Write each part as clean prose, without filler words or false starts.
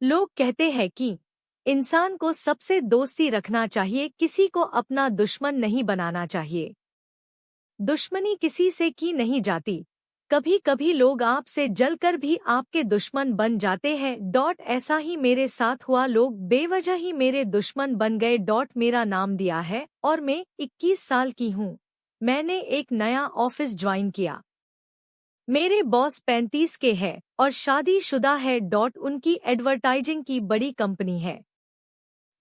लोग कहते हैं कि इंसान को सबसे दोस्ती रखना चाहिए, किसी को अपना दुश्मन नहीं बनाना चाहिए। दुश्मनी किसी से की नहीं जाती। कभी कभी लोग आपसे जलकर भी आपके दुश्मन बन जाते हैं। ऐसा ही मेरे साथ हुआ, लोग बेवजह ही मेरे दुश्मन बन गए। मेरा नाम दिया है और मैं 21 साल की हूँ। मैंने एक नया ऑफिस ज्वाइन किया। मेरे बॉस 35 के हैं और शादीशुदा है। उनकी एडवर्टाइजिंग की बड़ी कंपनी है।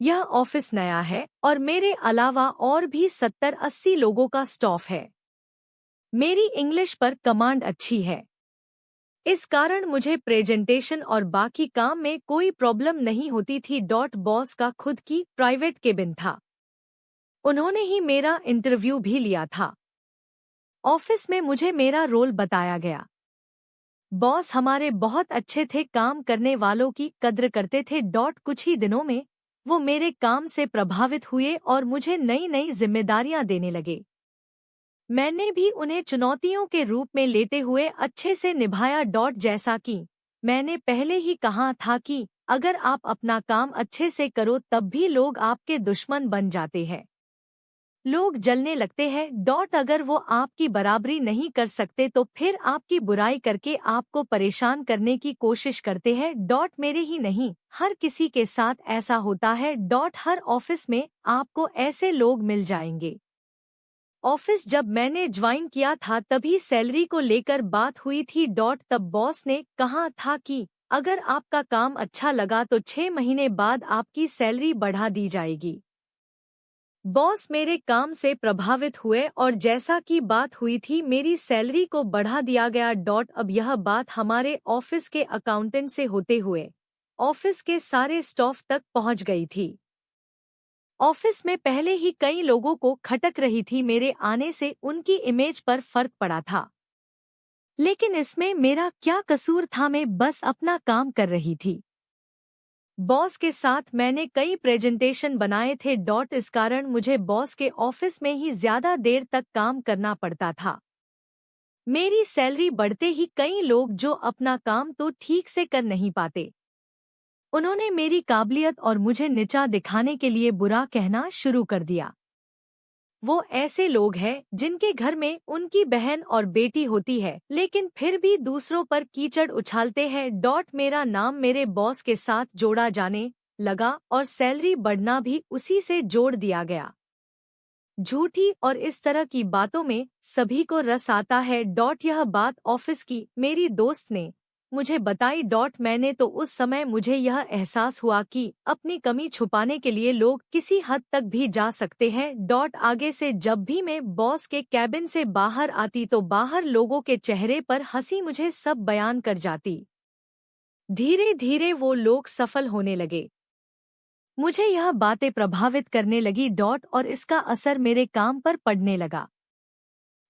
यह ऑफिस नया है और मेरे अलावा और भी 70-80 लोगों का स्टाफ है। मेरी इंग्लिश पर कमांड अच्छी है। इस कारण मुझे प्रेजेंटेशन और बाकी काम में कोई प्रॉब्लम नहीं होती थी। बॉस का खुद की प्राइवेट केबिन था। उन्होंने ही मेरा इंटरव्यू भी लिया था। ऑफिस में मुझे मेरा रोल बताया गया। बॉस हमारे बहुत अच्छे थे, काम करने वालों की कद्र करते थे। कुछ ही दिनों में वो मेरे काम से प्रभावित हुए और मुझे नई नई जिम्मेदारियां देने लगे। मैंने भी उन्हें चुनौतियों के रूप में लेते हुए अच्छे से निभाया। जैसा कि मैंने पहले ही कहा था कि अगर आप अपना काम अच्छे से करो तब भी लोग आपके दुश्मन बन जाते हैं। लोग जलने लगते हैं। अगर वो आपकी बराबरी नहीं कर सकते तो फिर आपकी बुराई करके आपको परेशान करने की कोशिश करते हैं। मेरे ही नहीं, हर किसी के साथ ऐसा होता है। हर ऑफिस में आपको ऐसे लोग मिल जाएंगे। ऑफिस जब मैंने ज्वाइन किया था तभी सैलरी को लेकर बात हुई थी। तब बॉस ने कहा था कि अगर आपका काम अच्छा लगा तो 6 महीने बाद आपकी सैलरी बढ़ा दी जाएगी। बॉस मेरे काम से प्रभावित हुए और जैसा कि बात हुई थी मेरी सैलरी को बढ़ा दिया गया। अब यह बात हमारे ऑफिस के अकाउंटेंट से होते हुए ऑफिस के सारे स्टाफ तक पहुंच गई थी। ऑफिस में पहले ही कई लोगों को खटक रही थी। मेरे आने से उनकी इमेज पर फर्क पड़ा था, लेकिन इसमें मेरा क्या कसूर था? मैं बस अपना काम कर रही थी। बॉस के साथ मैंने कई प्रेजेंटेशन बनाए थे। इस कारण मुझे बॉस के ऑफिस में ही ज्यादा देर तक काम करना पड़ता था। मेरी सैलरी बढ़ते ही कई लोग जो अपना काम तो ठीक से कर नहीं पाते, उन्होंने मेरी काबिलियत और मुझे नीचा दिखाने के लिए बुरा कहना शुरू कर दिया। वो ऐसे लोग हैं जिनके घर में उनकी बहन और बेटी होती है लेकिन फिर भी दूसरों पर कीचड़ उछालते हैं। मेरा नाम मेरे बॉस के साथ जोड़ा जाने लगा और सैलरी बढ़ना भी उसी से जोड़ दिया गया। झूठी और इस तरह की बातों में सभी को रस आता है। यह बात ऑफिस की मेरी दोस्त ने मुझे बताई। मैंने तो उस समय मुझे यह एहसास हुआ कि अपनी कमी छुपाने के लिए लोग किसी हद तक भी जा सकते हैं। आगे से जब भी मैं बॉस के कैबिन से बाहर आती तो बाहर लोगों के चेहरे पर हंसी मुझे सब बयान कर जाती। धीरे धीरे वो लोग सफल होने लगे। मुझे यह बातें प्रभावित करने लगी। और इसका असर मेरे काम पर पड़ने लगा।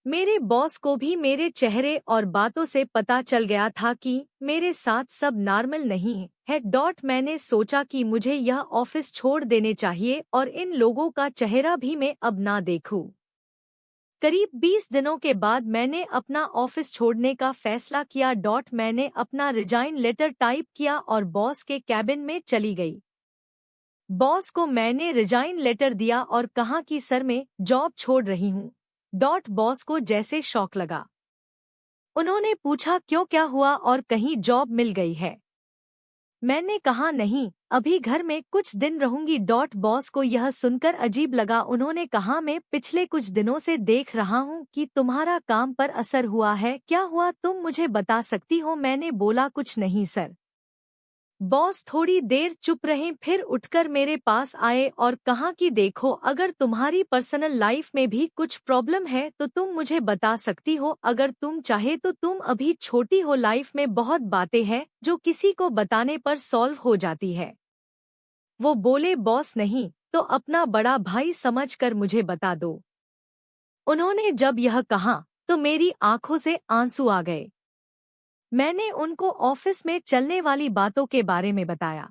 मेरे बॉस को भी मेरे चेहरे और बातों से पता चल गया था कि मेरे साथ सब नॉर्मल नहीं है। मैंने सोचा कि मुझे यह ऑफिस छोड़ देने चाहिए और इन लोगों का चेहरा भी मैं अब ना देखूं। करीब 20 दिनों के बाद मैंने अपना ऑफिस छोड़ने का फैसला किया। मैंने अपना रिजाइन लेटर टाइप किया और बॉस के कैबिन में चली गई। बॉस को मैंने रिजाइन लेटर दिया और कहा कि सर मैं जॉब छोड़ रही हूँ। बॉस को जैसे शॉक लगा। उन्होंने पूछा क्यों, क्या हुआ और कहीं जॉब मिल गई है? मैंने कहा नहीं, अभी घर में कुछ दिन रहूंगी। बॉस को यह सुनकर अजीब लगा। उन्होंने कहा मैं पिछले कुछ दिनों से देख रहा हूँ कि तुम्हारा काम पर असर हुआ है। क्या हुआ, तुम मुझे बता सकती हो? मैंने बोला कुछ नहीं सर। बॉस थोड़ी देर चुप रहे, फिर उठकर मेरे पास आए और कहा कि देखो, अगर तुम्हारी पर्सनल लाइफ में भी कुछ प्रॉब्लम है तो तुम मुझे बता सकती हो। अगर तुम चाहे तो तुम अभी छोटी हो, लाइफ में बहुत बातें हैं जो किसी को बताने पर सॉल्व हो जाती है। वो बोले बॉस नहीं तो अपना बड़ा भाई समझकर मुझे बता दो। उन्होंने जब यह कहा तो मेरी आंखों से आंसू आ गए। मैंने उनको ऑफिस में चलने वाली बातों के बारे में बताया।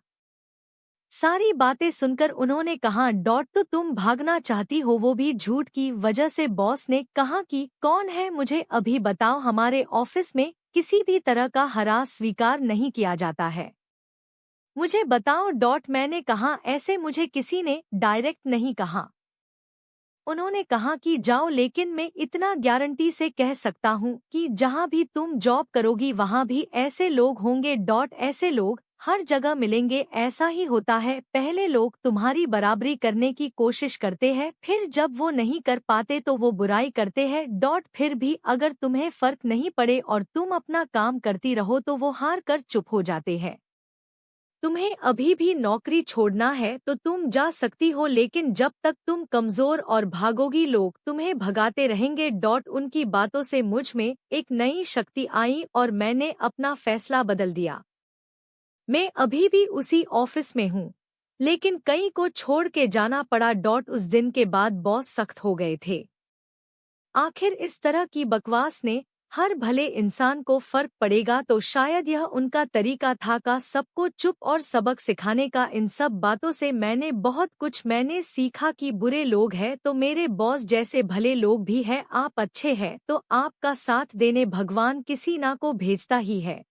सारी बातें सुनकर उन्होंने कहा तो तुम भागना चाहती हो, वो भी झूठ की वजह से? बॉस ने कहा कि कौन है, मुझे अभी बताओ। हमारे ऑफिस में किसी भी तरह का हरास स्वीकार नहीं किया जाता है। मुझे बताओ डॉट मैंने कहा ऐसे मुझे किसी ने डायरेक्ट नहीं कहा। उन्होंने कहा कि जाओ, लेकिन मैं इतना गारंटी से कह सकता हूँ कि जहाँ भी तुम जॉब करोगी वहाँ भी ऐसे लोग होंगे डॉट ऐसे लोग हर जगह मिलेंगे। ऐसा ही होता है, पहले लोग तुम्हारी बराबरी करने की कोशिश करते हैं, फिर जब वो नहीं कर पाते तो वो बुराई करते हैं डॉट फिर भी अगर तुम्हें फर्क नहीं पड़े और तुम अपना काम करती रहो तो वो हार कर चुप हो जाते हैं। तुम्हें अभी भी नौकरी छोड़ना है तो तुम जा सकती हो, लेकिन जब तक तुम कमजोर और भागोगी लोग तुम्हें भगाते रहेंगे डॉट उनकी बातों से मुझ में एक नई शक्ति आई और मैंने अपना फैसला बदल दिया। मैं अभी भी उसी ऑफिस में हूँ, लेकिन कई को छोड़ के जाना पड़ा डॉट उस दिन के बाद बॉस सख्त हो गए थे। आखिर इस तरह की बकवास ने हर भले इंसान को फर्क पड़ेगा तो शायद यह उनका तरीका था का सबको चुप और सबक सिखाने का। इन सब बातों से मैंने बहुत कुछ मैंने सीखा कि बुरे लोग हैं तो मेरे बॉस जैसे भले लोग भी हैं। आप अच्छे हैं तो आपका साथ देने भगवान किसी ना को भेजता ही है।